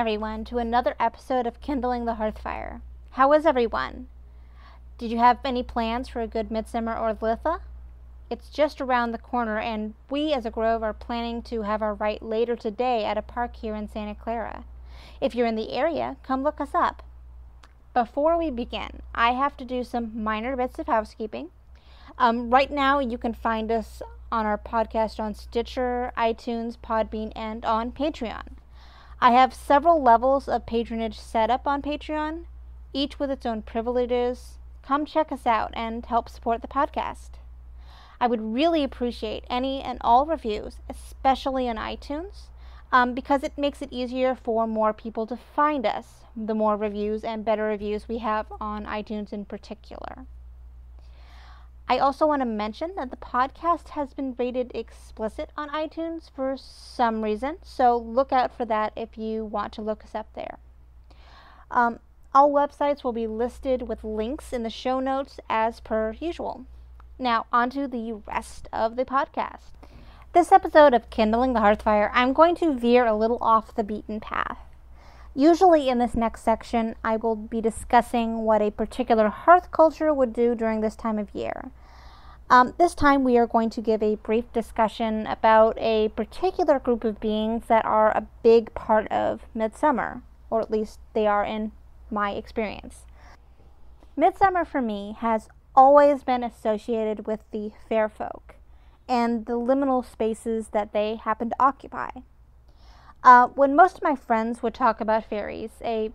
everyone, to another episode of Kindling the Hearthfire. How is everyone? Did you have any plans for a good Midsummer or Litha? It's just around the corner, and we as a Grove are planning to have our rite later today at a park here in Santa Clara. If you're in the area, come look us up. Before we begin, I have to do some minor bits of housekeeping. Right now, you can find us on our podcast on Stitcher, iTunes, Podbean, and on Patreon. I have several levels of patronage set up on Patreon, each with its own privileges. Come check us out and help support the podcast. I would really appreciate any and all reviews, especially on iTunes, because it makes it easier for more people to find us, the more reviews and better reviews we have on iTunes in particular. I also want to mention that the podcast has been rated explicit on iTunes for some reason, so look out for that if you want to look us up there. All websites will be listed with links in the show notes as per usual. Now, on to the rest of the podcast. This episode of Kindling the Hearthfire, I'm going to veer a little off the beaten path. Usually in this next section, I will be discussing what a particular hearth culture would do during this time of year. This time we are going to give a brief discussion about a particular group of beings that are a big part of Midsummer, or at least they are in my experience. Midsummer for me has always been associated with the fair folk and the liminal spaces that they happen to occupy. When most of my friends would talk about fairies, a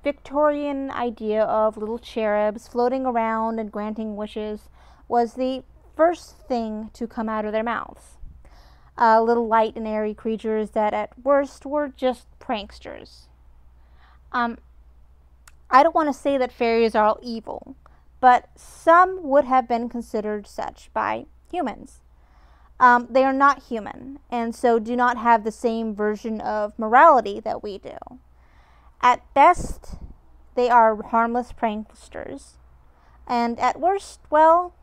Victorian idea of little cherubs floating around and granting wishes was the first thing to come out of their mouths. Little light and airy creatures that at worst were just pranksters. I don't want to say that fairies are all evil, but some would have been considered such by humans. They are not human, and so do not have the same version of morality that we do. At best, they are harmless pranksters, and at worst, well,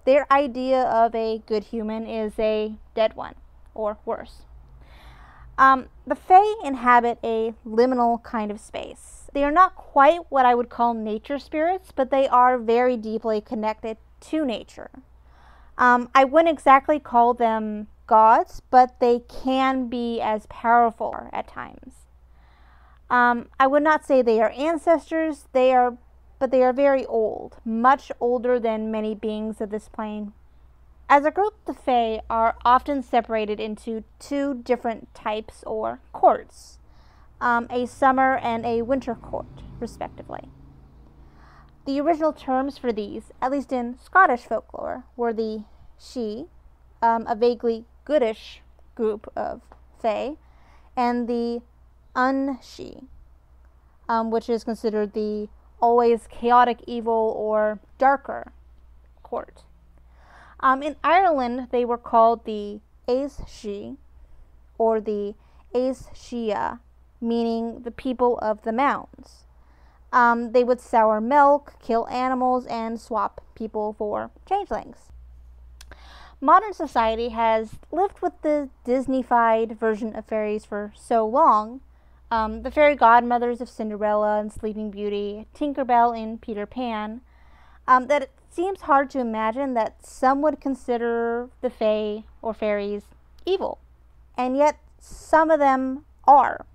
their idea of a good human is a dead one, or worse. The Fae inhabit a liminal kind of space. They are not quite what I would call nature spirits, but they are very deeply connected to nature. I wouldn't exactly call them gods, but they can be as powerful at times. I would not say they are ancestors, but they are very old, much older than many beings of this plane. As a group, the Fae are often separated into two different types or courts, a summer and a winter court, respectively. The original terms for these, at least in Scottish folklore, were the Sidhe, a vaguely goodish group of Fae, and the Unsidhe, which is considered the always chaotic evil or darker court. In Ireland, they were called the Aes-Sidhe, or the Aes-Shia, meaning the people of the mounds. They would sour milk, kill animals, and swap people for changelings. Modern society has lived with the Disney-fied version of fairies for so long. The fairy godmothers of Cinderella and Sleeping Beauty, Tinkerbell in Peter Pan, that it seems hard to imagine that some would consider the Fae or fairies evil, and yet some of them are.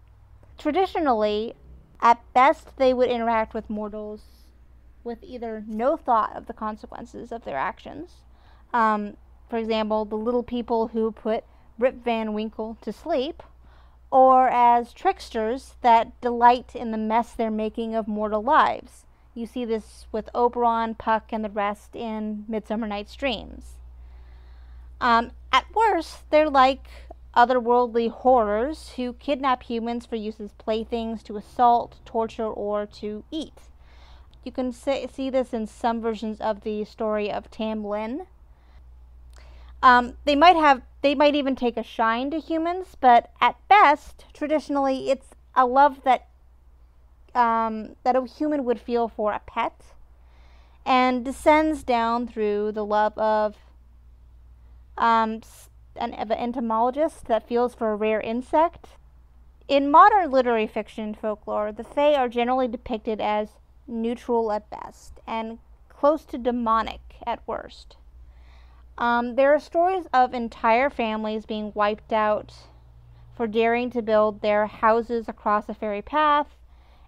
Traditionally, at best, they would interact with mortals with either no thought of the consequences of their actions. For example, the little people who put Rip Van Winkle to sleep, or as tricksters that delight in the mess they're making of mortal lives. You see this with Oberon, Puck, and the rest in Midsummer Night's Dreams. At worst, they're like otherworldly horrors who kidnap humans for use as playthings to assault, torture, or to eat. You can see this in some versions of the story of Tam Lin. They might even take a shine to humans, but at best, traditionally, it's a love that a human would feel for a pet, and descends down through the love of an entomologist that feels for a rare insect. In modern literary fiction and folklore, the Fae are generally depicted as neutral at best and close to demonic at worst. There are stories of entire families being wiped out for daring to build their houses across a fairy path,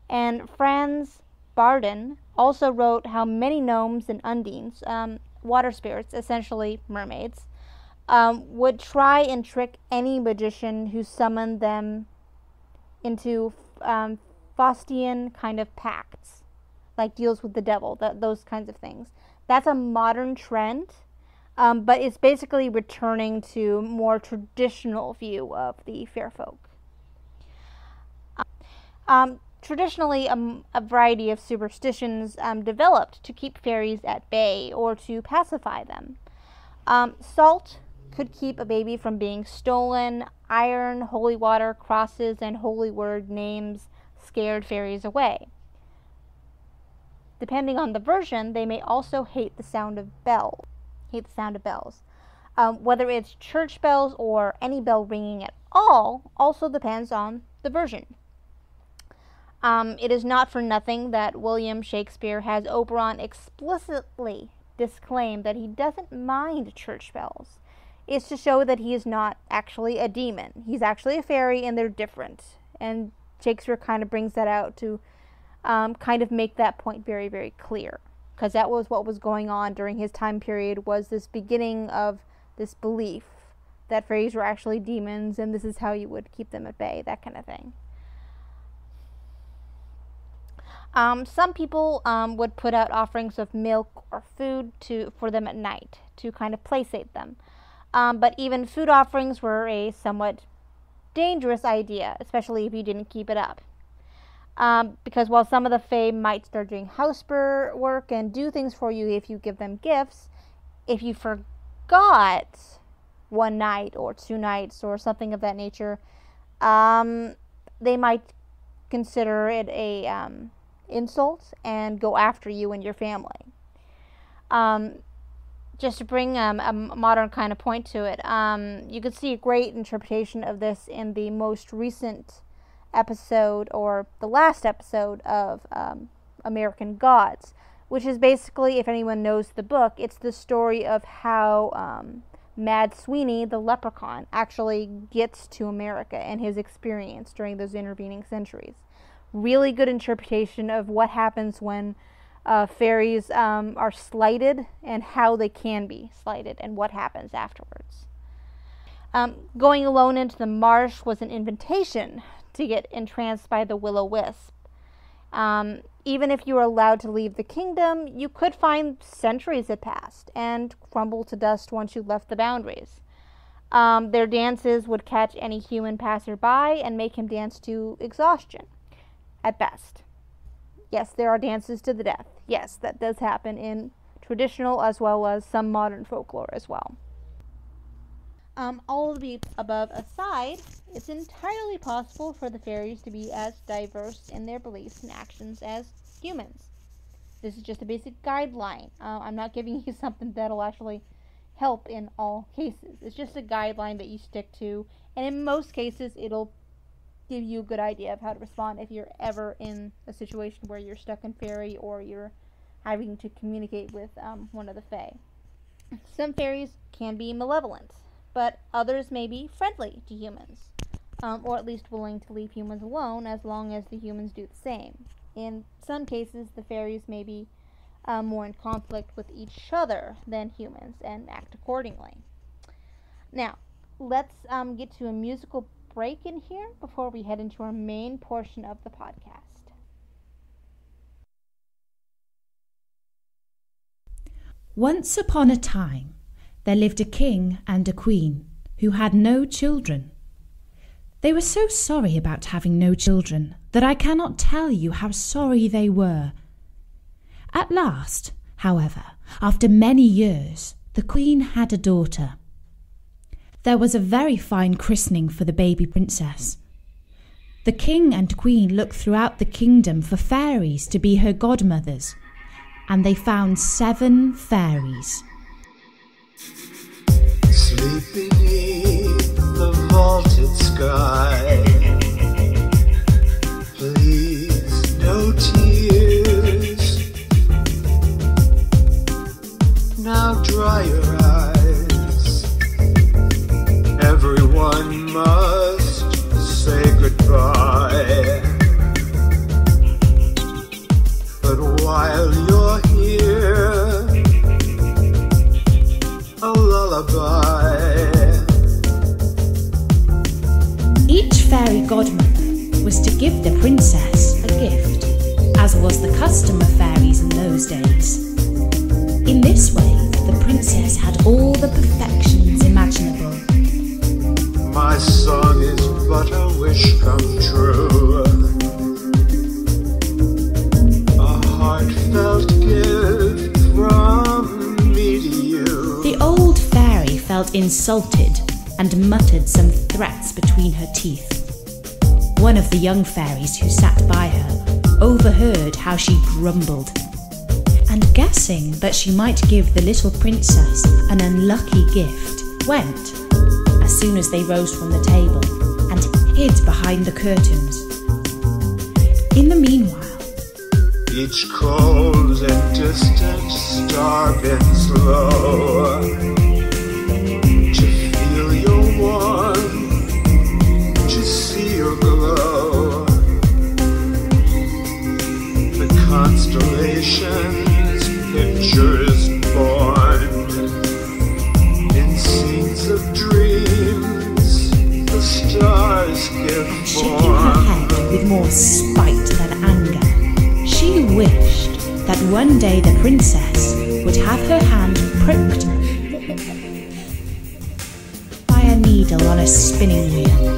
and Franz Barden also wrote how many gnomes and undines, water spirits, essentially mermaids, would try and trick any magician who summoned them into Faustian kind of pacts, like deals with the devil, those kinds of things. That's a modern trend, but it's basically returning to more traditional view of the fair folk. Traditionally, a variety of superstitions developed to keep fairies at bay or to pacify them. Salt could keep a baby from being stolen. Iron, holy water, crosses, and holy word names scared fairies away. Depending on the version, they may also hate the sound of bells. Whether it's church bells or any bell ringing at all also depends on the version. It is not for nothing that William Shakespeare has Oberon explicitly disclaim that he doesn't mind church bells. It's to show that he is not actually a demon. He's actually a fairy, and they're different. And Shakespeare kind of brings that out to kind of make that point very, very clear. Because that was what was going on during his time period, was this beginning of this belief that fairies were actually demons, and this is how you would keep them at bay, that kind of thing. Some people would put out offerings of milk or food for them at night to kind of placate them. But even food offerings were a somewhat dangerous idea, especially if you didn't keep it up. Because while some of the Fae might start doing housework and do things for you if you give them gifts, if you forgot one night or 2 nights or something of that nature, they might consider it a insult and go after you and your family. Just to bring a modern kind of point to it, you could see a great interpretation of this in the most recent episode, or the last episode of American Gods, which is basically, if anyone knows the book, it's the story of how Mad Sweeney, the leprechaun, actually gets to America and his experience during those intervening centuries. Really good interpretation of what happens when fairies are slighted and how they can be slighted and what happens afterwards. Going alone into the marsh was an invitation to get entranced by the will-o-wisp. Even if you were allowed to leave the kingdom, you could find centuries had passed and crumble to dust once you left the boundaries. Their dances would catch any human passerby and make him dance to exhaustion, at best. Yes, there are dances to the death. Yes, that does happen in traditional as well as some modern folklore as well. All of the above aside, it's entirely possible for the fairies to be as diverse in their beliefs and actions as humans. This is just a basic guideline. I'm not giving you something that'll actually help in all cases. It's just a guideline that you stick to, and in most cases it'll give you a good idea of how to respond if you're ever in a situation where you're stuck in fairy or you're having to communicate with one of the fae. Some fairies can be malevolent, but others may be friendly to humans, or at least willing to leave humans alone as long as the humans do the same. In some cases, the fairies may be more in conflict with each other than humans and act accordingly. Now, let's get to a musical break in here before we head into our main portion of the podcast. Once upon a time, there lived a king and a queen who had no children. They were so sorry about having no children that I cannot tell you how sorry they were. At last, however, after many years, the queen had a daughter. There was a very fine christening for the baby princess. The king and queen looked throughout the kingdom for fairies to be her godmothers, and they found 7 fairies. Sleep beneath the vaulted sky, customer fairies in those days. In this way, the princess had all the perfections imaginable. My song is but a wish come true, a heartfelt gift from me to you. The old fairy felt insulted and muttered some threats between her teeth. One of the young fairies who sat by her overheard how she grumbled, and guessing that she might give the little princess an unlucky gift, went, as soon as they rose from the table, and hid behind the curtains. In the meanwhile, each cold and distant star bends low to feel your warmth, to see your glow. The constellations, pictures born in scenes of dreams, the stars give shaking her form. head with more spite than anger, she wished that one day the princess would have her hand pricked by a needle on a spinning wheel,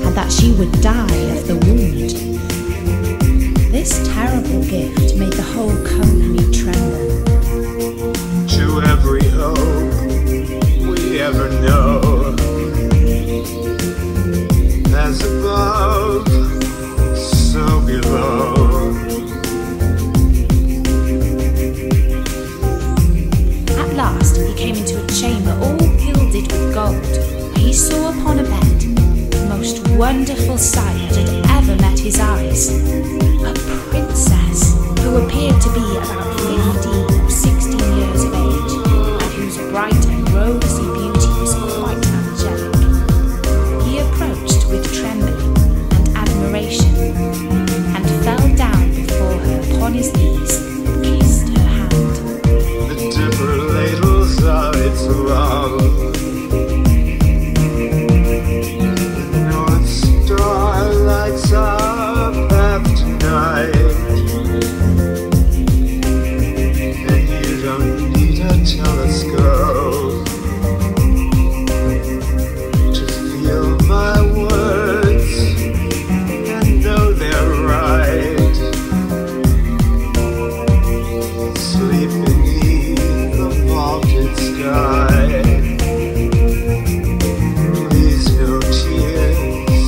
and that she would die of the wound. This terrible gift made the whole company tremble. To every hope we ever know, as above, so below. At last he came into a chamber all gilded with gold, where he saw upon a bed the most wonderful sight that had ever met his eyes. A princess who appeared to be about 15 or 16 years of age, and whose bright and rosy beauty was quite angelic. He approached with trembling and admiration, and fell down before her upon his knees and kissed her hand. The dipper ladles of its love, the North Star lights up after night, and you don't need a telescope to feel my words and know they're right. Sleep beneath the vaulted sky. Please no tears,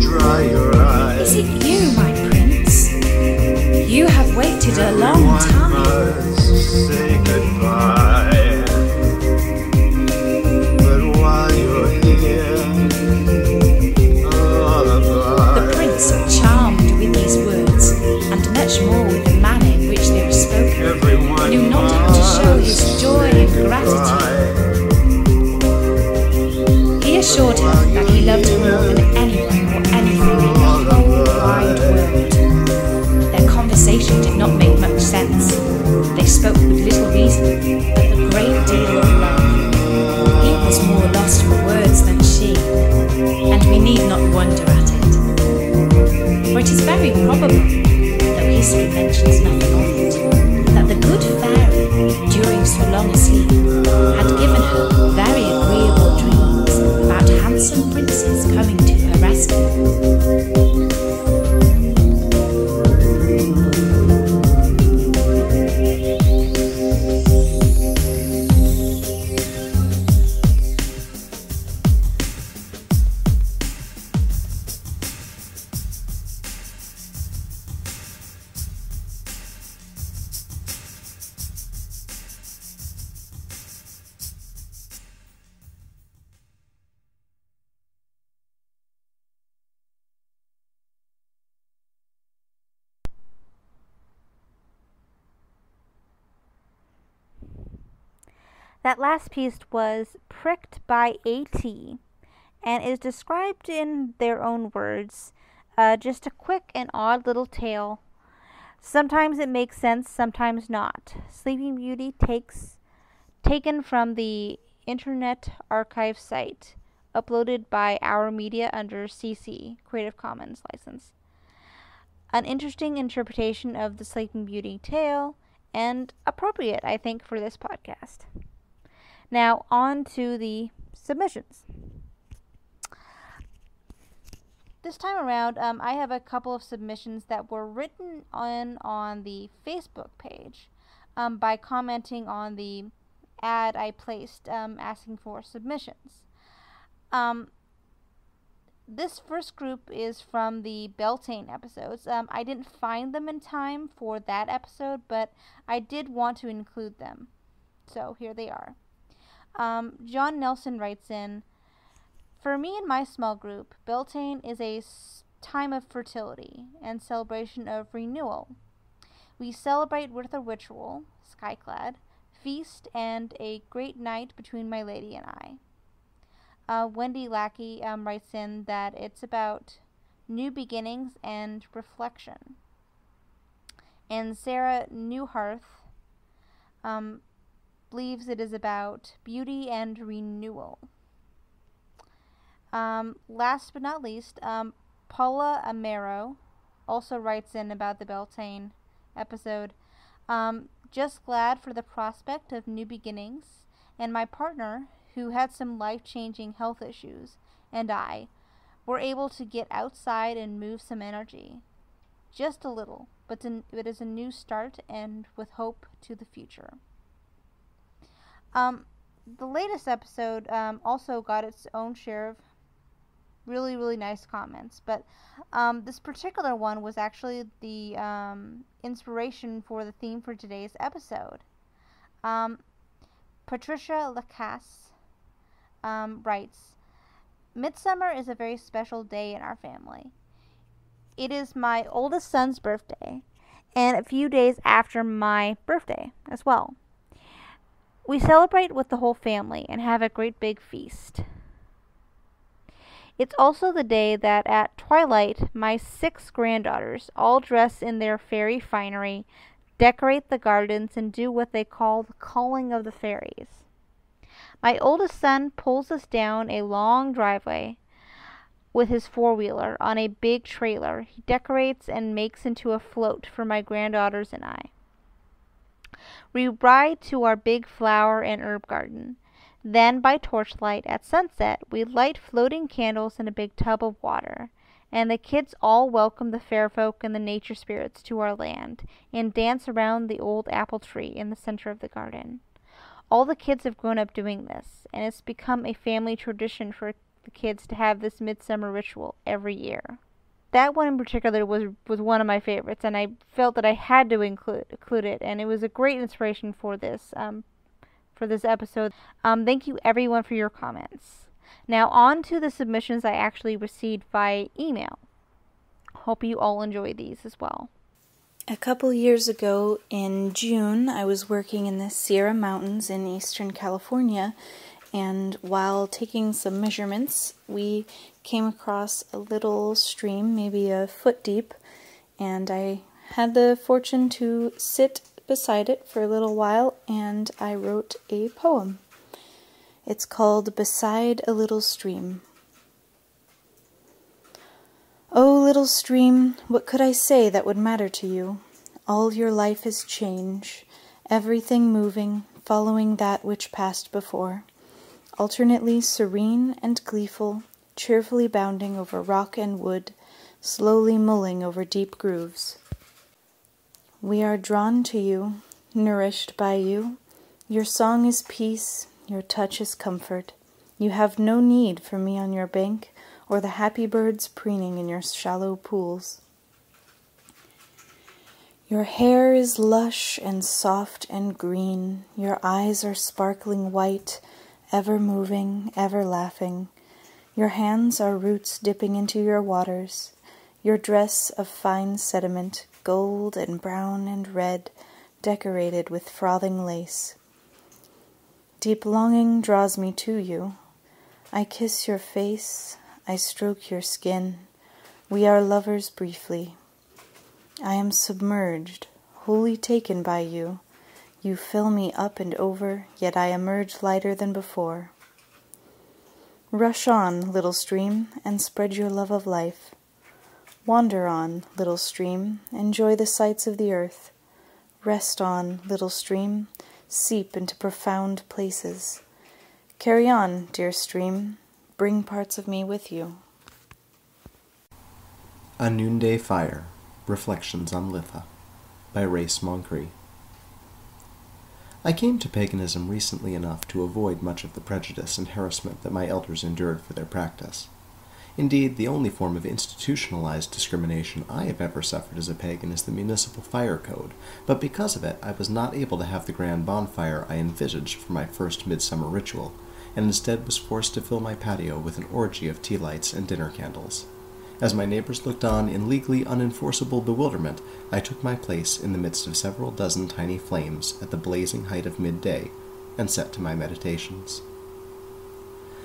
dry your eyes. Is it you, my prince? You have waited a long time. Must say goodbye, but while you're here, The lullaby. prince, charmed with these words, and much more with the manner in which they were spoken, Everyone knew not how to show his must joy say and gratitude. goodbye. He assured her that he loved her more than anyone or anything in the whole wide world. Their conversation did not make much sense. They spoke with little reason, but a great deal of love. He was more lost for words than she, and we need not wonder at it. For it is very probable, though history mentions nothing of it, that the good fairy, during so long a sleep, had given her very agreeable dreams about handsome princes coming to her rescue. That last piece was pricked by AT and is described in their own words. Just a quick and odd little tale. Sometimes it makes sense, sometimes not. Sleeping Beauty taken from the Internet Archive site, uploaded by Our Media under CC, Creative Commons license. An interesting interpretation of the Sleeping Beauty tale, and appropriate, I think, for this podcast. Now, on to the submissions. This time around, I have a couple of submissions that were written on the Facebook page by commenting on the ad I placed asking for submissions. This first group is from the Beltane episodes. I didn't find them in time for that episode, but I did want to include them. So here they are. John Nelson writes in, "For me and my small group, Beltane is a time of fertility and celebration of renewal. We celebrate with a ritual, skyclad, feast, and a great night between my lady and I." Wendy Lackey writes in that it's about new beginnings and reflection. And Sarah Newharth believes it is about beauty and renewal. Last but not least, Paula Amaro also writes in about the Beltane episode. "Just glad for the prospect of new beginnings, and my partner, who had some life-changing health issues, and I were able to get outside and move some energy. Just a little, but it is a new start and with hope to the future." The latest episode also got its own share of really, really nice comments, but this particular one was actually the inspiration for the theme for today's episode. Patricia Lacasse writes, "Midsummer is a very special day in our family. It is my oldest son's birthday, and a few days after my birthday as well. We celebrate with the whole family and have a great big feast. It's also the day that at twilight my 6 granddaughters, all dressed in their fairy finery, decorate the gardens and do what they call the calling of the fairies. My oldest son pulls us down a long driveway with his 4-wheeler on a big trailer. He decorates and makes into a float for my granddaughters and I. We ride to our big flower and herb garden. Then, by torchlight at sunset, we light floating candles in a big tub of water, and the kids all welcome the fair folk and the nature spirits to our land, and dance around the old apple tree in the center of the garden. All the kids have grown up doing this, and it's become a family tradition for the kids to have this midsummer ritual every year." That one in particular was one of my favorites, and I felt that I had to include it, and it was a great inspiration for this episode. Thank you everyone for your comments. Now on to the submissions I actually received via email. Hope you all enjoy these as well. A couple years ago in June, I was working in the Sierra Mountains in Eastern California, and while taking some measurements, we came across a little stream, maybe a foot deep, and I had the fortune to sit beside it for a little while, and I wrote a poem. It's called "Beside a Little Stream." Oh, little stream, what could I say that would matter to you? All your life is change, everything moving, following that which passed before, alternately serene and gleeful, cheerfully bounding over rock and wood, slowly mulling over deep grooves. We are drawn to you, nourished by you. Your song is peace, your touch is comfort. You have no need for me on your bank, or the happy birds preening in your shallow pools. Your hair is lush and soft and green. Your eyes are sparkling white, ever moving, ever laughing. Your hands are roots dipping into your waters. Your dress of fine sediment, gold and brown and red, decorated with frothing lace. Deep longing draws me to you. I kiss your face, I stroke your skin. We are lovers briefly. I am submerged, wholly taken by you. You fill me up and over, yet I emerge lighter than before. Rush on, little stream, and spread your love of life. Wander on, little stream, enjoy the sights of the earth. Rest on, little stream, seep into profound places. Carry on, dear stream, bring parts of me with you. A Noonday Fire, Reflections on Litha, by Race Moncree. I came to paganism recently enough to avoid much of the prejudice and harassment that my elders endured for their practice. Indeed, the only form of institutionalized discrimination I have ever suffered as a pagan is the municipal fire code, but because of it I was not able to have the grand bonfire I envisaged for my first midsummer ritual, and instead was forced to fill my patio with an orgy of tea lights and dinner candles. As my neighbors looked on in legally unenforceable bewilderment, I took my place in the midst of several dozen tiny flames at the blazing height of midday, and set to my meditations.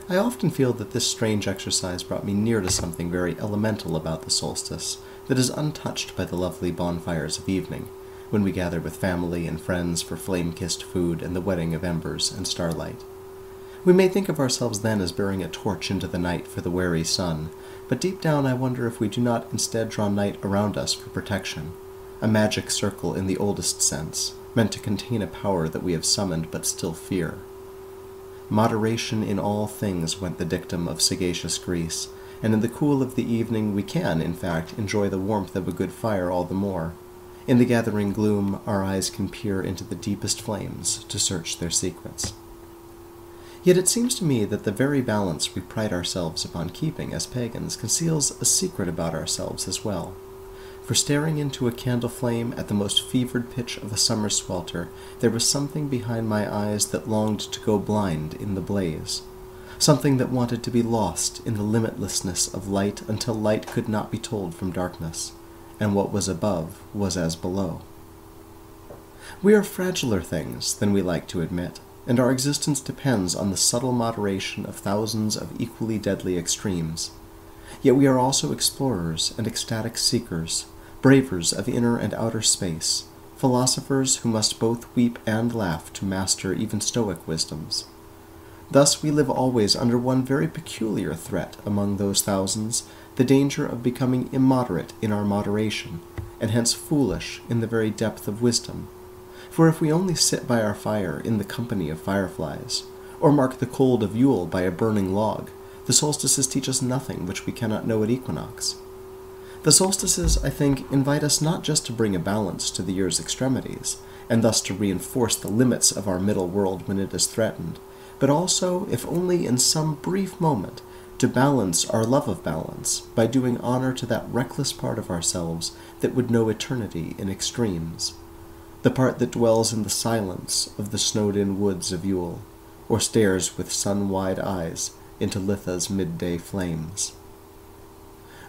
I often feel that this strange exercise brought me near to something very elemental about the solstice that is untouched by the lovely bonfires of evening, when we gather with family and friends for flame-kissed food and the wedding of embers and starlight. We may think of ourselves then as bearing a torch into the night for the wary sun, but deep down I wonder if we do not instead draw night around us for protection, a magic circle in the oldest sense, meant to contain a power that we have summoned but still fear. Moderation in all things went the dictum of sagacious Greece, and in the cool of the evening we can, in fact, enjoy the warmth of a good fire all the more. In the gathering gloom, our eyes can peer into the deepest flames to search their secrets. Yet it seems to me that the very balance we pride ourselves upon keeping as pagans conceals a secret about ourselves as well. For staring into a candle flame at the most fevered pitch of a summer swelter, there was something behind my eyes that longed to go blind in the blaze, something that wanted to be lost in the limitlessness of light until light could not be told from darkness, and what was above was as below. We are fragiler things than we like to admit, and our existence depends on the subtle moderation of thousands of equally deadly extremes. Yet we are also explorers and ecstatic seekers, bravers of inner and outer space, philosophers who must both weep and laugh to master even stoic wisdoms. Thus we live always under one very peculiar threat among those thousands, the danger of becoming immoderate in our moderation, and hence foolish in the very depth of wisdom. For if we only sit by our fire in the company of fireflies, or mark the cold of Yule by a burning log, the solstices teach us nothing which we cannot know at equinox. The solstices, I think, invite us not just to bring a balance to the year's extremities, and thus to reinforce the limits of our middle world when it is threatened, but also, if only in some brief moment, to balance our love of balance by doing honor to that reckless part of ourselves that would know eternity in extremes, the part that dwells in the silence of the snowed-in woods of Yule, or stares with sun-wide eyes into Litha's midday flames.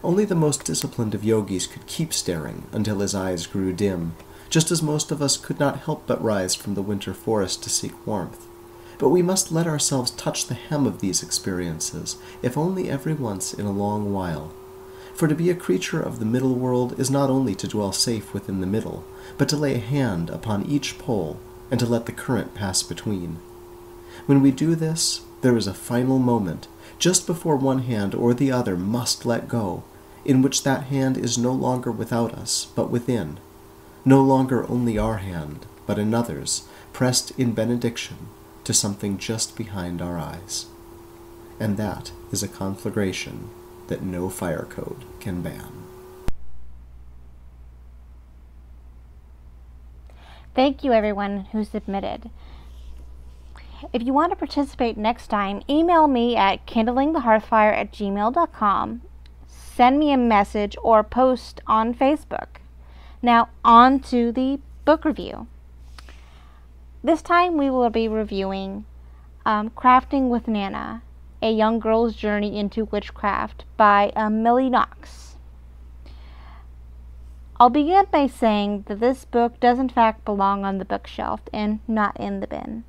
Only the most disciplined of yogis could keep staring until his eyes grew dim, just as most of us could not help but rise from the winter forest to seek warmth. But we must let ourselves touch the hem of these experiences, if only every once in a long while. For to be a creature of the middle world is not only to dwell safe within the middle, but to lay a hand upon each pole, and to let the current pass between. When we do this, there is a final moment, just before one hand or the other must let go, in which that hand is no longer without us, but within, no longer only our hand, but another's, pressed in benediction to something just behind our eyes. And that is a conflagration that no fire code can ban. Thank you everyone who submitted. If you want to participate next time, email me at kindlingthehearthfire@gmail.com. Send me a message or post on Facebook. Now on to the book review. This time we will be reviewing Crafting with Nana, A Young Girl's Journey into Witchcraft by Millie Knox. I'll begin by saying that this book does in fact belong on the bookshelf and not in the bin.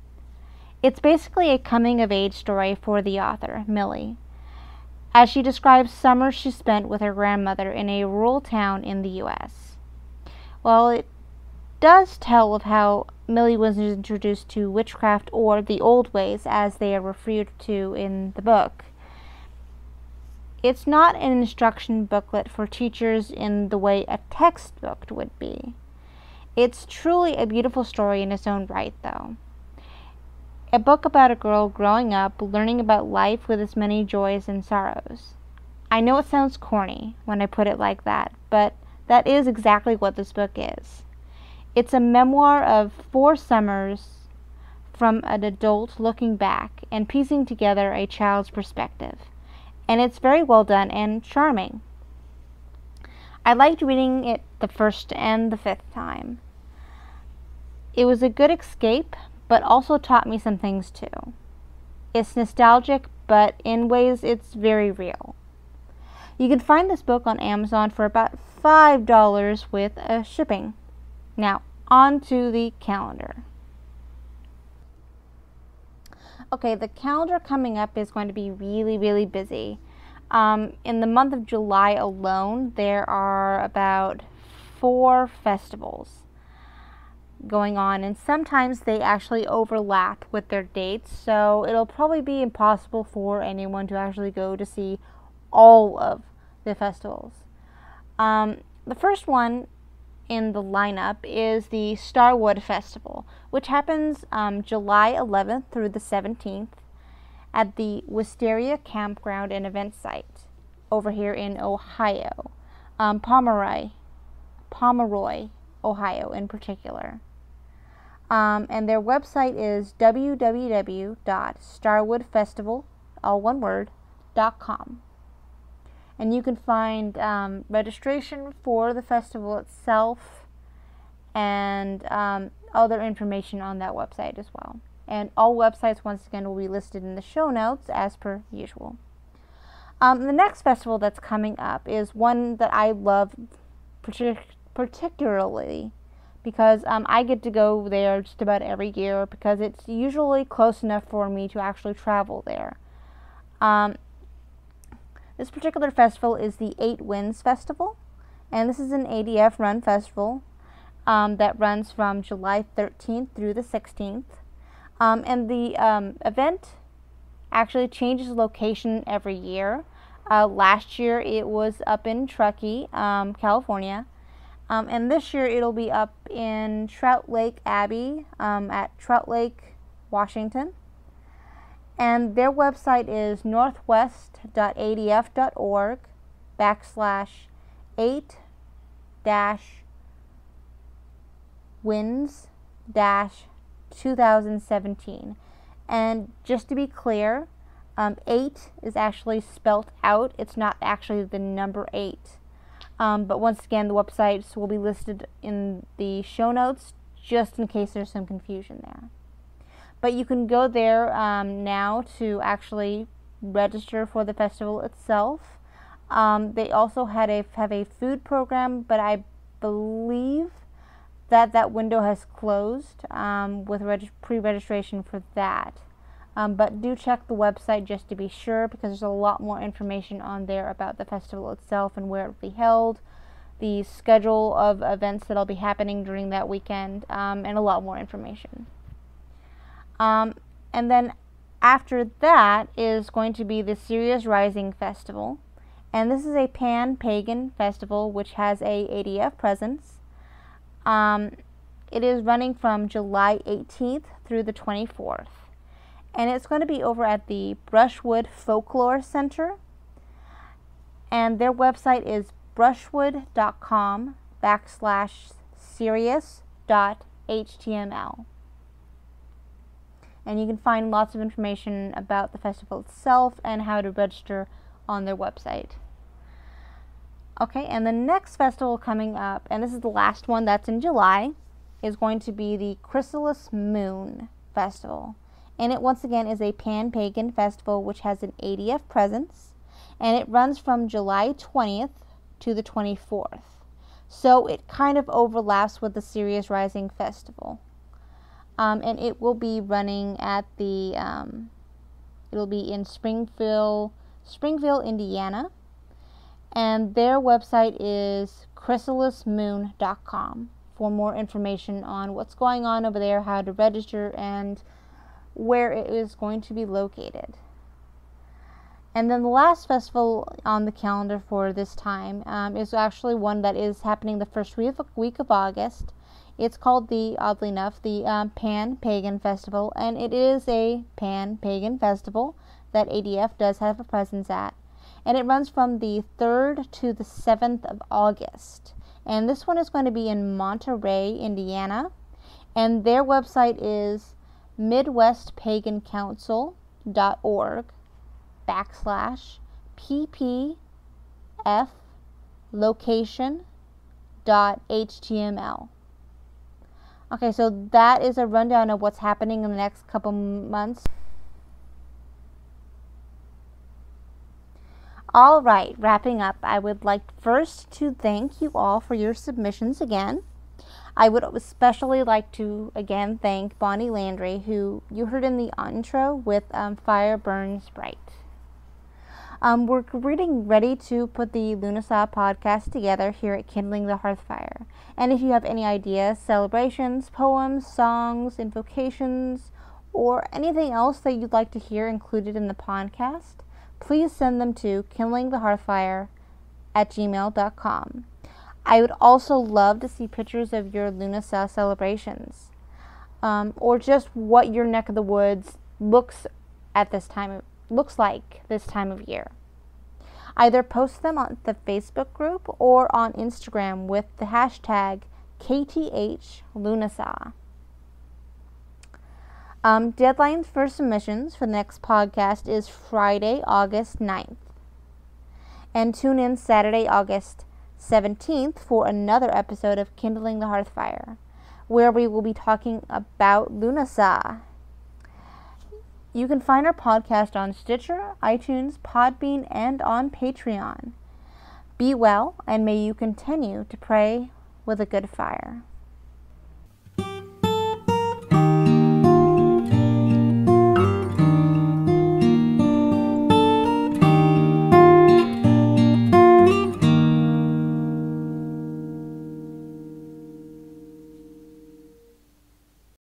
It's basically a coming-of-age story for the author, Millie, as she describes summers she spent with her grandmother in a rural town in the U.S. While it does tell of how Millie was introduced to witchcraft, or the old ways as they are referred to in the book, It's not an instruction booklet for teachers in the way a textbook would be. It's truly a beautiful story in its own right, though. A book about a girl growing up, learning about life with its many joys and sorrows. I know it sounds corny when I put it like that, but that is exactly what this book is. It's a memoir of 4 summers from an adult looking back and piecing together a child's perspective. And it's very well done and charming. I liked reading it the first and the 5th time. It was a good escape, but also taught me some things too. It's nostalgic, but in ways it's very real. You can find this book on Amazon for about $5 with shipping. Now, on to the calendar. Okay, the calendar coming up is going to be really, really busy. In the month of July alone, there are about 4 festivals going on, and sometimes they actually overlap with their dates, so it'll probably be impossible for anyone to actually go to see all of the festivals. The first one in the lineup is the Starwood Festival, which happens July 11th through the 17th at the Wisteria Campground and Event Site over here in Ohio, Pomeroy, Ohio in particular. And their website is www.starwoodfestival.com. And you can find registration for the festival itself and other information on that website as well. And all websites, once again, will be listed in the show notes as per usual. The next festival that's coming up is one that I love particularly because I get to go there just about every year because it's usually close enough for me to actually travel there. This particular festival is the 8 Winds Festival, and this is an ADF run festival that runs from July 13th through the 16th. And the event actually changes location every year. Last year it was up in Truckee, California, and this year it'll be up in Trout Lake Abbey at Trout Lake, Washington. And their website is northwest.adf.org/8-winds-2017. And just to be clear, 8 is actually spelt out. It's not actually the number 8. But once again, the websites will be listed in the show notes just in case there's some confusion there. But you can go there now to actually register for the festival itself. They also have a food program, but I believe that window has closed with pre-registration for that. But do check the website just to be sure, because there's a lot more information on there about the festival itself and where it will be held, the schedule of events that will be happening during that weekend, and a lot more information. And then after that is going to be the Sirius Rising Festival. And this is a pan-pagan festival which has a ADF presence. It is running from July 18th through the 24th. And it's going to be over at the Brushwood Folklore Center. And their website is brushwood.com/serious.html. And you can find lots of information about the festival itself and how to register on their website. Okay, and the next festival coming up, and this is the last one that's in July, is going to be the Chrysalis Moon Festival. And it once again is a pan-pagan festival which has an ADF presence, and it runs from July 20th to the 24th. So it kind of overlaps with the Sirius Rising Festival. And it will be running at the, it'll be in Springville, Indiana. And their website is chrysalismoon.com for more information on what's going on over there, how to register, and where it is going to be located. And then the last festival on the calendar for this time is actually one that is happening the first week of August. It's called oddly enough, the Pan-Pagan Festival, and it is a Pan-Pagan Festival that ADF does have a presence at. And it runs from the 3rd to the 7th of August. And this one is going to be in Monterey, Indiana. And their website is midwestpaganCouncil.org/ppf location.html. Okay, so that is a rundown of what's happening in the next couple months. All right, wrapping up, I would like first to thank you all for your submissions again. I would especially like to again thank Bonnie Landry, who you heard in the intro with Fire Burns Bright. We're getting ready to put the Lunasaw podcast together here at Kindling the Hearthfire. And if you have any ideas, celebrations, poems, songs, invocations, or anything else that you'd like to hear included in the podcast, please send them to kindlingthehearthfire@gmail.com. I would also love to see pictures of your Lunasaw celebrations, or just what your neck of the woods looks like this time of year. Either post them on the Facebook group or on Instagram with the hashtag KTHLunasaw. Deadlines for submissions for the next podcast is Friday, August 9th. And tune in Saturday, August 17th for another episode of Kindling the Hearthfire, where we will be talking about Lunasaw. You can find our podcast on Stitcher, iTunes, Podbean, and on Patreon. Be well, and may you continue to pray with a good fire.